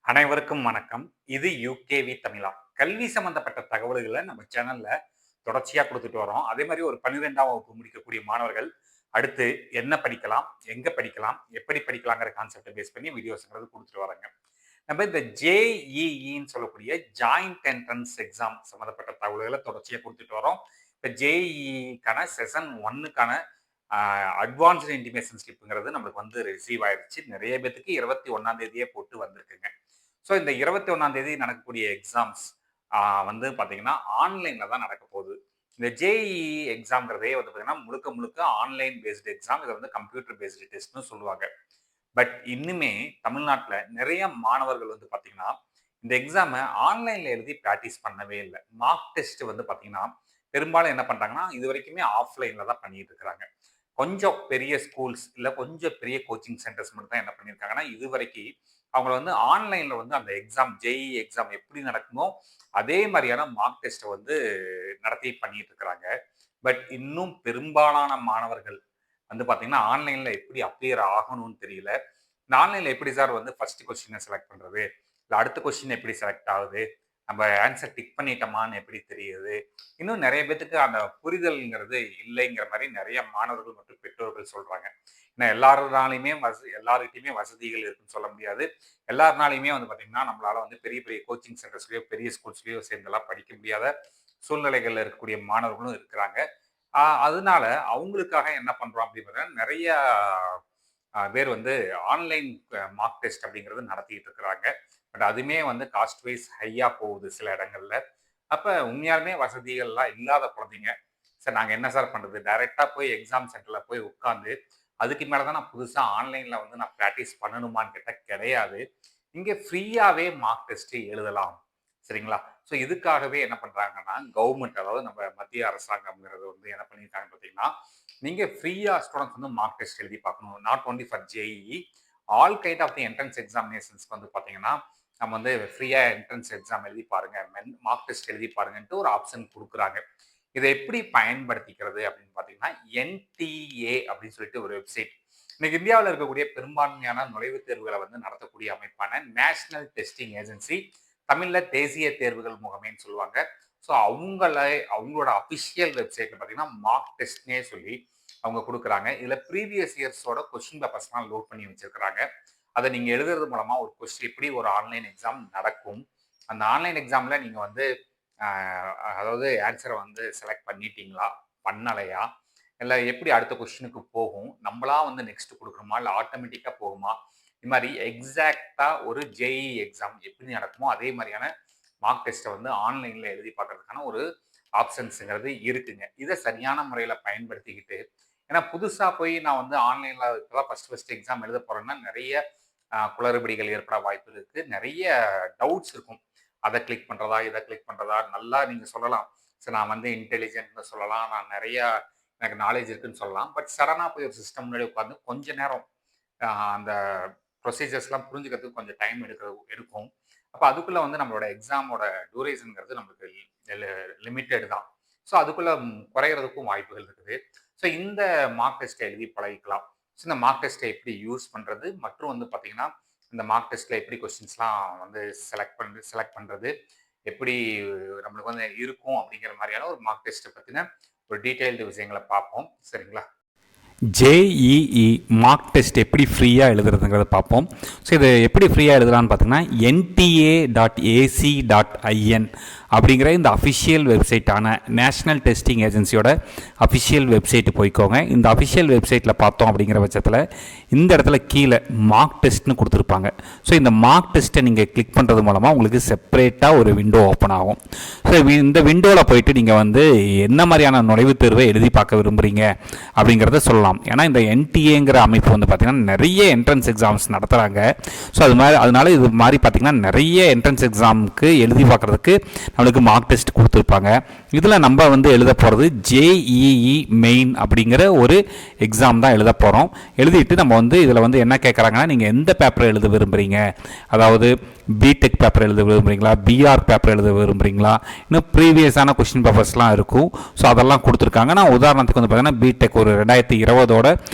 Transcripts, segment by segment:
அனைவருக்கும் வணக்கம். இது யூகேவி தமிழா. கல்வி சம்பந்தப்பட்ட தகவல்கள நம்ம சேனல்ல தொடர்ச்சியா குடுத்துட்டு வரோம். அதே மாரி ஒரு 12ஆம் வகுப்பு முடிக்கக்கூடிய மாணவர்கள், அடுத்து என்ன படிக்கலாம்? எங்க படிக்கலாம்? எப்படி படிக்கலாங்கிற கான்செப்ட்ட பேஸ் பண்ணி வீடியோஸ்ங்கிறது குடுத்துட்டு வர்றேங்க. நம்ம இந்த ஜேஇஇன்னு சொல்லக்கூடிய ஜாயிண்ட் என்ட்ரன்ஸ் எக்ஸாம் சம்மந்தப்பட்ட தகவல்கள தொடர்ச்சியா குடுத்துட்டு வரோம். இப்ப ஜேஇஇக்கான செஷன் 1க்கான அட்வான்ஸ்டு இன்டிமேஷன் ஸ்லிப்ங்கிறது நம்மளுக்கு வந்து ரிசீவ் ஆயிருச்சு. நெறைய பேத்துக்கு 21ஆம் தேதியே போட்டு வந்திருக்குங்க. ஸோ இந்த 21ஆம் தேதி நடக்கக்கூடிய எக்ஸாம்ஸ் வந்து பார்த்தீங்கன்னா, ஆன்லைன்ல தான் நடக்க போகுது. இந்த ஜேஇஇ எக்ஸாம்ங்கிறதே வந்து பார்த்தீங்கன்னா, முழுக்க முழுக்க ஆன்லைன் பேஸ்டு எக்ஸாம். இத வந்து கம்ப்யூட்டர் பேஸ்டு டெஸ்ட்ன்னு சொல்லுவாங்க. பட் இன்னுமே தமிழ்நாட்ல நெறைய மாணவர்கள் வந்து பார்த்தீங்கன்னா, இந்த எக்ஸாம ஆன்லைன்ல எழுதி பிராக்டிஸ் பண்ணவே இல்ல. மார்க் டெஸ்ட் வந்து பார்த்தீங்கன்னா, பெரும்பாலும் என்ன பண்றாங்கன்னா, இதுவரைக்குமே ஆஃப்லைன்ல தான் பண்ணிட்டு இருக்கிறாங்க. கொஞ்சம் பெரிய ஸ்கூல்ஸ், இல்ல கொஞ்சம் பெரிய கோச்சிங் சென்டர்ஸ் மட்டும் தான் என்ன பண்ணியிருக்காங்கன்னா, இதுவரைக்கு அவங்கள வந்து ஆன்லைன்ல வந்து அந்த எக்ஸாம் ஜேஇஇ எக்ஸாம் எப்படி நடக்குமோ, அதே மாரியான மார்க் டெஸ்ட்ட வந்து நடத்தி பண்ணிட்டு இருக்கிறாங்க. பட் இன்னும் பெரும்பாலான மாணவர்கள் வந்து பார்த்தீங்கன்னா, ஆன்லைன்ல எப்படி அப்பியர் ஆகணும்னு தெரியல. இந்த ஆன்லைன்ல எப்படி சார் வந்து ஃபர்ஸ்ட் கொஸ்டின செலக்ட் பண்றது? இல்ல அடுத்த கொஸ்டின் எப்படி செலக்ட் ஆகுது? நம்ம ஆன்ஸர் டிக் பண்ணிட்டோமான்னு எப்படி தெரியுது? இன்னும் நெறைய பேத்துக்கு அந்த புரிதல்ங்கிறது இல்லைங்கிற மாரி நெறைய மாணவர்கள் மற்றும் பெற்றோர்கள் சொல்றாங்க. ஏன்னா எல்லாருனாலயுமே எல்லார்கிட்டயுமே வசதிகள் இருக்குன்னு சொல்ல முடியாது. எல்லாருனாலயுமே வந்து பார்த்தீங்கன்னா, நம்மளால வந்து பெரிய பெரிய கோச்சிங் சென்டர்ஸ்லயோ, பெரிய ஸ்கூல்ஸ்லயோ சேர்ந்தெல்லாம் படிக்க முடியாத சூழ்நிலைகள்ல இருக்கக்கூடிய மாணவர்களும் இருக்கிறாங்க. அதனால அவங்களுக்காக என்ன பண்றோம் அப்படின்னு பார்த்தீங்கன்னா, நெறைய பேர் வந்து ஆன்லைன் மார்க் டெஸ்ட் அப்படிங்கிறது நடத்திட்டு இருக்கிறாங்க. பட் அதுவுமே வந்து காஸ்ட் வைஸ் ஹையா போகுது சில இடங்கள்ல. அப்ப உண்மையாலுமே வசதிகள்லாம் இல்லாத குழந்தைங்க, சார் நாங்க என்ன சார் பண்றது? டைரக்ட்டா போய் எக்ஸாம் சென்டர்ல போய் உட்கார்ந்து, அதுக்கு மேல தான் நான் புதுசா ஆன்லைன்ல வந்து நான் பிராக்டிஸ் பண்ணணுமான்னு கேட்டா கிடையாது. இங்க ஃப்ரீயாவே மார்க் டெஸ்ட் எழுதலாம். சரிங்களா? ஸோ இதுக்காகவே என்ன பண்றாங்கன்னா, கவர்ன்மெண்ட் அதாவது நம்ம மத்திய அரசாங்கம்ங்கிறது வந்து என்ன பண்ணியிருக்காங்கன்னு பார்த்தீங்கன்னா, நீங்க ஃப்ரீயா ஸ்டூடண்ட்ஸ் வந்து மார்க் டெஸ்ட் எழுதி பார்க்கணும். Not only for JEE. All kind of the entrance எக்ஸாமினேஷன்ஸ்க்கு வந்து பார்த்தீங்கன்னா, நம்ம வந்து ஃப்ரீயா என்ட்ரன்ஸ் எக்ஸாம் எழுதி பாருங்க. மார்க் டெஸ்ட் எழுதி பாருங்கன்ட்டு ஒரு ஆப்ஷன் குடுக்குறாங்க. இத எப்படி பயன்படுத்திக்கிறது அப்படின்னு பார்த்தீங்கன்னா, என்டிஏ அப்படின்னு சொல்லிட்டு ஒரு வெப்சைட். இன்னைக்கு இந்தியாவுல இருக்கக்கூடிய பெரும்பான்மையான நுழைவுத் தேர்வுகள வந்து நடத்தக்கூடிய அமைப்பான நேஷனல் டெஸ்டிங் ஏஜென்சி, தமிழ்ல தேசிய தேர்வுகள் முகமைன்னு சொல்லுவாங்க. ஸோ அவங்களோட அபிஷியல் வெப்சைட்ல பார்த்தீங்கன்னா, மார்க் டெஸ்ட்னே சொல்லி அவங்க குடுக்குறாங்க. இதுல ப்ரீவியஸ் இயர்ஸோட கொஸ்டின் பேப்பர்ஸ்லாம் லோட் பண்ணி வச்சிருக்கிறாங்க. அத நீங்க எழுதுறது மூலமா ஒரு எப்படி ஒரு ஆன்லைன் எக்ஸாம் நடக்கும். அந்த ஆன்லைன் எக்ஸாம்ல நீங்க வந்து அ அதாவது ஆன்ஸர வந்து செலக்ட் பண்ணிட்டீங்களா? பண்ணலையா? இல்ல எப்படி அடுத்த கொஸ்டினுக்கு போகும்? நம்பளா வந்து நெக்ஸ்ட் குடுக்கணுமா? இல்ல ஆட்டோமேட்டிக்கா போகுமா? இது மாரி எக்ஸாக்ட்டா ஒரு ஜேஇஇ எக்ஸாம் எப்படி நடக்குமோ, அதே மாரியான மார்க் டெஸ்ட்ட வந்து ஆன்லைன்ல எழுதி பார்க்கறதுக்கான ஒரு ஆப்ஷன்ஸ்ங்கிறது இருக்குங்க. இத சரியான முறையில பயன்படுத்திக்கிட்டு ஏன்னா புதுசா போய் நான் வந்து ஆன்லைன்ல இப்பதான் ஃபர்ஸ்ட் எக்ஸாம் எழுத போறேன்னா, நெறைய குளறுபடிகள் ஏற்பட வாய்ப்பு இருக்கு. நெறைய டவுட்ஸ் இருக்கும். அத கிளிக் பண்றதா? இத கிளிக் பண்றதா? நல்லா நீங்க சொல்லலாம். சரி நான் வந்து இன்டெலிஜென்ட்ன்னு சொல்லலாம். நான் நெறைய எனக்கு நாலேட்ஜ் இருக்குன்னு சொல்லலாம். பட் சடனா போய் ஒரு சிஸ்டம் முன்னாடி உட்கார்ந்து கொஞ்ச நேரம் அந்த ப்ரொசீஜர்ஸ்லாம் புரிஞ்சுக்கிறதுக்கு கொஞ்சம் டைம் எடுக்கும். அப்ப அதுக்குள்ள வந்து நம்மளோட எக்ஸாமோட டியூரேஷன்ங்கிறது நமக்கு லி லிமிட்டட் தான். ஸோ அதுக்குள்ள குறையறதுக்கும் வாய்ப்புகள் இருக்குது. ஸோ இந்த மார்க் டெஸ்ட்ட எழுதி பழகிக்கலாம். ஸோ இந்த மார்க் டெஸ்ட்ட எப்படி யூஸ் பண்றது? மற்றும் வந்து பார்த்தீங்கன்னா, இந்த மார்க் டெஸ்ட்ல எப்படி கொஸ்டின்ஸ்லாம் வந்து செலக்ட் பண்றது? எப்படி நம்மளுக்கு வந்து இருக்கும் அப்படிங்கிற மாரியான ஒரு மார்க் டெஸ்ட்ட பத்தின ஒரு டீட்டெயில்டு விஷயங்கள பார்ப்போம். சரிங்களா? ஜேஇஇ மார்க் டெஸ்ட் எப்படி ஃப்ரீயாக எழுதுறதுங்கிறத பார்ப்போம். ஸோ இதை எப்படி ஃப்ரீயாக எழுதலான்னு பார்த்தீங்கன்னா nta.ac.in அப்படிங்கிற இந்த அஃபிஷியல் வெப்சைட்டான நேஷ்னல் டெஸ்டிங் ஏஜென்சியோட அஃபிஷியல் வெப்சைட்டு போய்க்கோங்க. இந்த அஃபிஷியல் வெப்சைட்டில் பார்த்தோம் அப்படிங்கிற பட்சத்தில் இந்த இடத்துல கீழே மார்க் டெஸ்ட்னு கொடுத்துருப்பாங்க. ஸோ இந்த மார்க் டெஸ்ட்டை நீங்கள் கிளிக் பண்ணுறது மூலமாக உங்களுக்கு செப்பரேட்டாக ஒரு விண்டோ ஓப்பன் ஆகும். ஸோ இந்த விண்டோவில் போயிட்டு நீங்கள் வந்து என்ன மாதிரியான நுழைவுத் தேர்வை எழுதி பார்க்க விரும்புகிறீங்க அப்படிங்கிறத சொல்லலாம். ஏன்னா இந்த என்டிஏங்கிற அமைப்பு வந்து பார்த்திங்கன்னா நிறைய என்ட்ரன்ஸ் எக்ஸாம்ஸ் நடத்துகிறாங்க. ஸோ அதனால இது மாதிரி பார்த்திங்கன்னா நிறைய என்ட்ரன்ஸ் எக்ஸாமுக்கு எழுதி பார்க்குறதுக்கு நம்மளுக்கு மார்க் டெஸ்ட் கொடுத்துருப்பாங்க. இதில் நம்ம வந்து எழுத போகிறது ஜேஇஇ மெயின் அப்படிங்கிற ஒரு எக்ஸாம் தான் எழுத போகிறோம். எழுதிட்டு நம்ம வந்து இதில் வந்து என்ன கேட்குறாங்கன்னா, நீங்கள் எந்த பேப்பரை எழுத விரும்புகிறீங்க, அதாவது பிடெக் பேப்பர் எழுத விரும்புகிறீங்களா, பிஆர் பேப்பர் எழுத விரும்புகிறீங்களா, இன்னும் ப்ரீவியஸான கொஸ்டின் பேப்பர்ஸ்லாம் இருக்கும். ஸோ அதெல்லாம் கொடுத்துருக்காங்க. நான் உதாரணத்துக்கு வந்து பார்த்தீங்கன்னா பிடெக் ஒரு 2020ஓட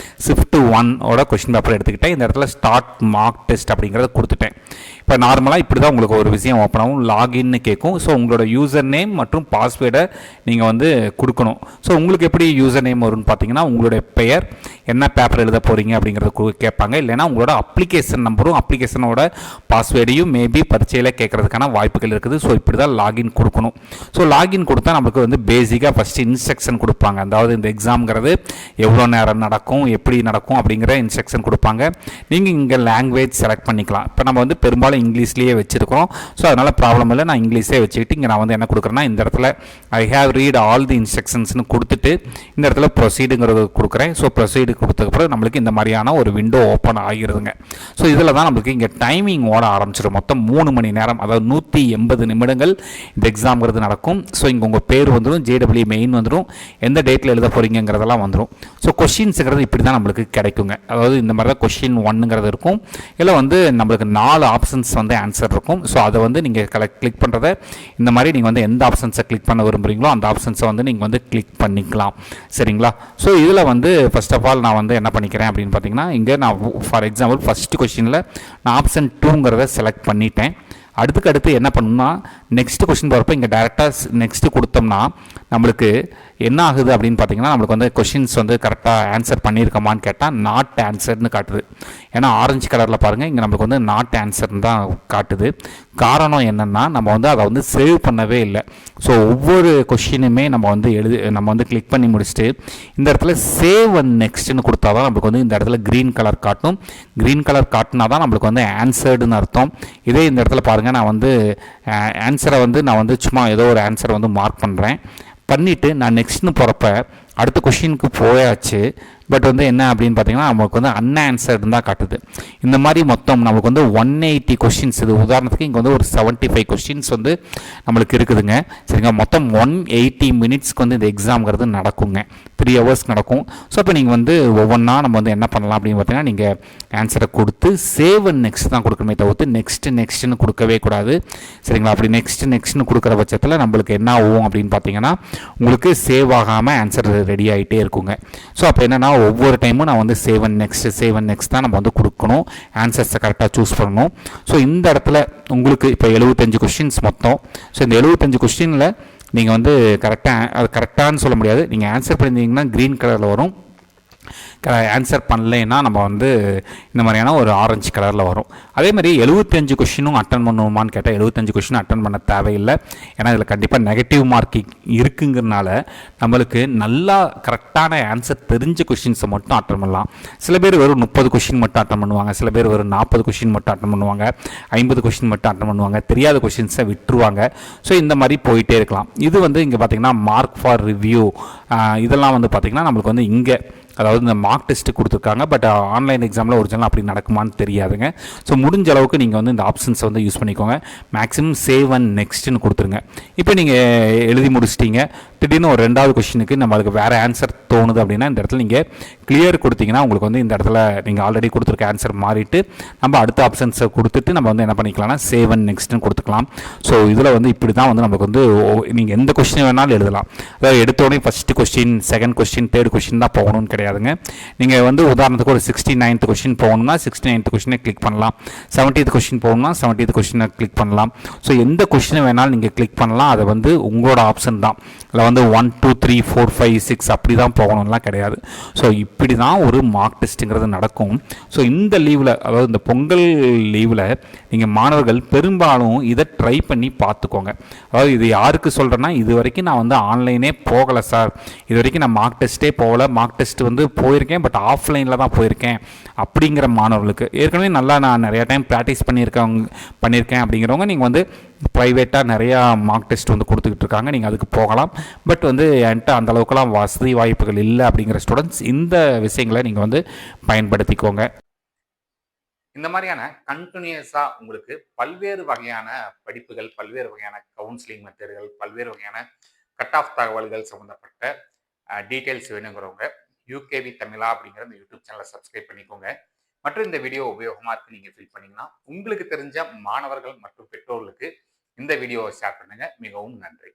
ஷிஃப்ட் 1ஓட கொஸ்டின் பேப்பர் எடுத்துக்கிட்டேன். இந்த இடத்துல ஸ்டார்ட் மார்க் டெஸ்ட் அப்படிங்கிறத கொடுத்துட்டேன். இப்போ நார்மலாக இப்படி தான் உங்களுக்கு ஒரு விஷயம் ஓப்பன் ஆகும், லாகின்னு கேட்கும். ஸோ உங்களோட யூசர் நேம் மற்றும் பாஸ்வேர்டை நீங்கள் வந்து கொடுக்கணும். ஸோ உங்களுக்கு எப்படி யூசர் நேம் வரும்னு பார்த்தீங்கன்னா, உங்களுடைய பெயர், என்ன பேப்பர் எழுத போகிறீங்க அப்படிங்கிறத கேட்பாங்க. இல்லைனா உங்களோட அப்ளிகேஷன் நம்பரும் அப்ளிகேஷனோட பாஸ்வேர்டையும் மேபி பரீட்சையில் கேட்கறதுக்கான வாய்ப்புகள் இருக்குது. ஸோ இப்படி தான் லாகின் கொடுக்கணும். ஸோ லாகின் கொடுத்தா நமக்கு வந்து பேசிக்காக ஃபஸ்ட்டு இன்ஸ்ட்ரக்ஷன் கொடுப்பாங்க. அதாவது இந்த எக்ஸாம்ங்கிறது எவ்வளோ நேரம் நடக்கும், எப்படி நடக்கும் அப்படிங்கிற இன்ஸ்ட்ரக்ஷன் கொடுப்பாங்க. நீங்கள் இங்கே லாங்குவேஜ் செலக்ட் பண்ணிக்கலாம். இப்போ நம்ம வந்து பெரும்பாலும் இங்கிலீஷ்லேயே வச்சுருக்கிறோம். ஸோ அதனால் ப்ராப்ளம் இல்லை, நான் இங்கிலீஷே வச்சுக்கிட்டு இங்கே நான் வந்து என்ன கொடுக்குறேன்னா, இந்த இடத்துல I have read all the இன்ஸ்ட்ரக்ஷன்ஸ்னு கொடுத்துட்டு இந்த இடத்துல ப்ரொசீடுங்கிறது கொடுக்குறேன். ஸோ ப்ரொசீடு கொடுத்ததுக்கப்புறம் நம்மளுக்கு இந்த மாதிரியான ஒரு விண்டோ ஓப்பன் ஆகிருதுங்க. ஸோ இதில் தான் நம்மளுக்கு இங்கே டைமிங் ஓட ஆரம்பிச்சிடும். மொத்தம் 3 மணி நேரம், அதாவது 180 நிமிடங்கள் இந்த எக்ஸாம்ங்கிறது நடக்கும். ஸோ இங்கே உங்கள் பேர் வந்துடும், ஜேடபிள்யூ மெயின் வந்துடும், எந்த டேட்டில் எழுத போகிறீங்கிறதெல்லாம் வந்துடும். ஸோ கொஷின்ஸுங்கிறது இப்படி தான் நம்மளுக்கு கிடைக்குங்க. அதாவது இந்த மாதிரி தான் கொஷின் 1ங்கிறது இருக்கும். இதில் வந்து நம்மளுக்கு 4 ஆப்ஷன்ஸ் வந்து ஆன்சர் இருக்கும். ஸோ அதை வந்து நீங்கள் கிளிக் பண்ணுறத இந்த மாதிரி நீங்கள் வந்து எந்த ஆப்ஷன்ஸை கிளிக் பண்ண விரும்புகிறீங்களோ அந்த ஆப்ஷன்ஸை வந்து நீங்கள் வந்து கிளிக் பண்ணிக்கலாம். சரிங்களா? ஸோ இதில் வந்து ஃபர்ஸ்ட் ஆஃப் ஆல் நான் வந்து என்ன பண்ணிக்கிறேன் அப்படின்னு பார்த்தீங்கன்னா, இங்கே நான் ஃபார் எக்ஸாம்பிள் ஃபஸ்ட்டு கொஷினில் நான் ஆப்ஷன் 2ங்கிறத செலக்ட் பண்ணிட்டேன். அடுத்து என்ன பண்ணணும்னா, நெக்ஸ்ட் கொஸ்டின் போகிறப்ப இங்கே டேரெக்டாக நெக்ஸ்ட்டு கொடுத்தோம்னா நம்மளுக்கு என்ன ஆகுது அப்படின்னு பார்த்தீங்கன்னா, நம்மளுக்கு வந்து கொஷின்ஸ் வந்து கரெக்டாக ஆன்சர் பண்ணியிருக்கோமான்னு கேட்டால் நாட் ஆன்சர்னு காட்டுது. ஏன்னா ஆரஞ்சு கலரில் பாருங்கள், இங்கே நம்மளுக்கு வந்து நாட் ஆன்சர்னு தான் காட்டுது. காரணம் என்னென்னா, நம்ம வந்து அதை வந்து சேவ் பண்ணவே இல்லை. ஸோ ஒவ்வொரு கொஷினுமே நம்ம வந்து கிளிக் பண்ணி முடிச்சுட்டு இந்த இடத்துல சேவ் அண்ட் நெக்ஸ்ட்னு கொடுத்தா தான் நம்மளுக்கு வந்து இந்த இடத்துல க்ரீன் கலர் காட்டும். க்ரீன் கலர் காட்டினா தான் நம்மளுக்கு வந்து ஆன்சர்டுன்னு அர்த்தம். இதே இந்த இடத்துல பாருங்கள், நான் வந்து ஆன்சரை வந்து நான் வந்து சும்மா ஏதோ ஒரு ஆன்சரை வந்து மார்க் பண்ணிவிட்டு நான் நெக்ஸ்ட்னு போகிறப்ப அடுத்த கொஷினுக்கு போயாச்சு. பட் வந்து என்ன அப்படின்னு பார்த்தீங்கன்னா, நமக்கு வந்து அன்ஆன்சர்டு தான் காட்டுது. இந்த மாதிரி மொத்தம் நமக்கு வந்து 180 கொஷின்ஸ், இது உதாரணத்துக்கு இங்கே வந்து ஒரு 75 கொஷின்ஸ் வந்து நம்மளுக்கு இருக்குதுங்க. சரிங்க, மொத்தம் 180 மினிட்ஸ்க்கு வந்து இந்த எக்ஸாம்ங்கிறது நடக்குங்க. 3 ஹவர்ஸ் நடக்கும். ஸோ இப்போ நீங்கள் வந்து ஒவ்வொன்றா நம்ம வந்து என்ன பண்ணலாம் அப்படின்னு பார்த்தீங்கன்னா, நீங்கள் ஆன்சரை கொடுத்து சேவ் அண்ட் நெக்ஸ்ட் தான் கொடுக்கணுமே தவிர்த்து நெக்ஸ்ட்னு கொடுக்கவே கூடாது. சரிங்களா? அப்படி நெக்ஸ்ட்னு கொடுக்குற பட்சத்தில் நம்மளுக்கு என்ன ஆகும் அப்படின்னு பார்த்தீங்கன்னா, உங்களுக்கு சேவ் ஆகாமல் ஆன்சர் ரெடி ஆகிட்டே இருக்குங்க. ஸோ அப்போ என்னென்னா, ஒவ்வொரு டைமும் நான் வந்து சேவ் அண்ட் நெக்ஸ்ட் தான் நம்ம வந்து கொடுக்கணும். ஆன்சர்ஸை கரெக்டாக சூஸ் பண்ணணும். ஸோ இந்த இடத்துல உங்களுக்கு இப்போ 75 கொஸ்டின்ஸ் மொத்தம். ஸோ இந்த 75 கொஸ்டினில் நீங்கள் வந்து கரெக்டானு சொல்ல முடியாது. நீங்கள் ஆன்சர் பண்ணியிருந்தீங்கன்னா க்ரீன் கலரில் வரும். ஆன்சர் பண்ணலைன்னா நம்ம வந்து இந்த மாதிரியான ஒரு ஆரஞ்சு கலரில் வரும். அதே மாதிரி 75 கொஷினும் அட்டன் பண்ணுவோமான்னு கேட்டால் 75 கொஷினும் அட்டன் பண்ண தேவையில்லை. ஏன்னா இதில் கண்டிப்பாக நெகட்டிவ் மார்க்கிங் இருக்குங்கிறனால நம்மளுக்கு நல்லா கரெக்டான ஆன்சர் தெரிஞ்ச கொஷின்ஸை மட்டும் அட்டன் பண்ணலாம். சில பேர் வெறும் 30 கொஷின் மட்டும் அட்டன் பண்ணுவாங்க, சில பேர் வெறும் 40 கொஷின் மட்டும் அட்டன் பண்ணுவாங்க, 50 கொஷின் மட்டும் அட்டன் பண்ணுவாங்க, தெரியாத கொஷின்ஸை விட்டுருவாங்க. ஸோ இந்த மாதிரி போயிட்டே இருக்கலாம். இது வந்து இங்கே பார்த்திங்கன்னா மார்க் ஃபார் ரிவ்யூ இதெல்லாம் வந்து பார்த்திங்கன்னா நம்மளுக்கு வந்து இங்கே அதாவது இந்த மார்க் டெஸ்ட்டு கொடுத்துருக்காங்க. பட் ஆன்லைன் எக்ஸாமில் ஒரிஜினல் அப்படி நடக்குமான்னு தெரியாதுங்க. ஸோ முடிஞ்ச அளவுக்கு நீங்கள் வந்து இந்த ஆப்ஷன்ஸை வந்து யூஸ் பண்ணிக்கோங்க. மேக்ஸிமம் சேவ் அண்ட் நெக்ஸ்ட்னு கொடுத்துருங்க. இப்போ நீங்கள் எழுதி முடிச்சிட்டிங்க, திடீர்னு ஒரு 2வது கொஷினுக்கு நம்மளுக்கு வேறு ஆன்சர் தோணுது அப்படின்னா இந்த இடத்துல நீங்கள் கிளியர் கொடுத்தீங்கன்னா உங்களுக்கு வந்து இந்த இடத்துல நீங்கள் ஆல்ரெடி கொடுத்துருக்க ஆன்சர் மாறிட்டு நம்ம அடுத்த ஆப்ஷன்ஸை கொடுத்துட்டு நம்ம வந்து என்ன பண்ணிக்கலாம்னா சேவ் அண்ட் நெக்ஸ்ட்னு கொடுத்துக்கலாம். ஸோ இதில் வந்து இப்படி தான் வந்து நமக்கு வந்து நீங்கள் எந்த கொஸ்டின் வேணாலும் எழுதலாம். அதாவது எடுத்தோடனே first question, second question, third question தான் போகணும்னு கிடையாதுங்க. நீங்கள் வந்து உதாரணத்துக்கு ஒரு 69th கொஸ்டின் போகணும்னா 69th கொஸ்டினை கிளிக் பண்ணலாம். 70th கொஸ்டின் போகணும்னா 70th கொஸ்டினை கிளிக் பண்ணலாம். ஸோ எந்த கொஸ்டினை வேணாலும் நீங்கள் கிளிக் பண்ணலாம். அதை வந்து உங்களோட ஆப்ஷன் தான். அதில் வந்து 1 2 3 4 5 6 அப்படி தான் போகணும்லாம் கிடையாது. ஸோ இப்படி தான் ஒரு மார்க் டெஸ்ட்டுங்கிறது நடக்கும். ஸோ இந்த லீவில், அதாவது இந்த பொங்கல் லீவில் நீங்கள் மாணவர்கள் பெரும்பாலும் இதை ட்ரை பண்ணி பார்த்துக்கோங்க. அதாவது இது யாருக்கு சொல்கிறேன்னா, இது வரைக்கும் நான் வந்து ஆன்லைனே போகலை சார், இது வரைக்கும் நான் மார்க் டெஸ்ட்டே போகலை, மார்க் டெஸ்ட் வந்து போயிருக்கேன் பட் ஆஃப்லைனில் தான் போயிருக்கேன் அப்படிங்கிற மாணவர்களுக்கு, ஏற்கனவே நல்லா நான் நிறையா டைம் ப்ராக்டிஸ் பண்ணியிருக்கேன் அப்படிங்கிறவங்க நீங்கள் வந்து ப்ரைவேட்டாக நிறையா மார்க் டெஸ்ட் வந்து கொடுத்துக்கிட்டு இருக்காங்க. நீங்கள் அதுக்கு போகலாம். பட் வந்து என்கிட்ட அந்தளவுக்குலாம் வசதி வாய்ப்புகள் இல்லை அப்படிங்கிற ஸ்டூடெண்ட்ஸ் இந்த விஷயங்களை நீங்கள் வந்து பயன்படுத்திக்கோங்க. இந்த மாதிரியான கண்டினியூஸாக உங்களுக்கு பல்வேறு வகையான படிப்புகள், பல்வேறு வகையான கவுன்சிலிங் மெத்தடுகள், பல்வேறு வகையான கட் ஆஃப் தகவல்கள் சம்மந்தப்பட்ட டீட்டெயில்ஸ் வேணுங்கிறவங்க யூகேவி தமிழா அப்படிங்கிற இந்த யூடியூப் சேனலை சப்ஸ்கிரைப் பண்ணிக்கோங்க. மற்றும் இந்த வீடியோ உபயோகமாக இருக்கு நீங்கள் ஃபீல் பண்ணிங்கன்னா உங்களுக்கு தெரிஞ்ச மாணவர்கள் மற்றும் பெற்றோர்களுக்கு இந்த வீடியோவை ஷேர் பண்ணுங்கள். மிகவும் நன்றி.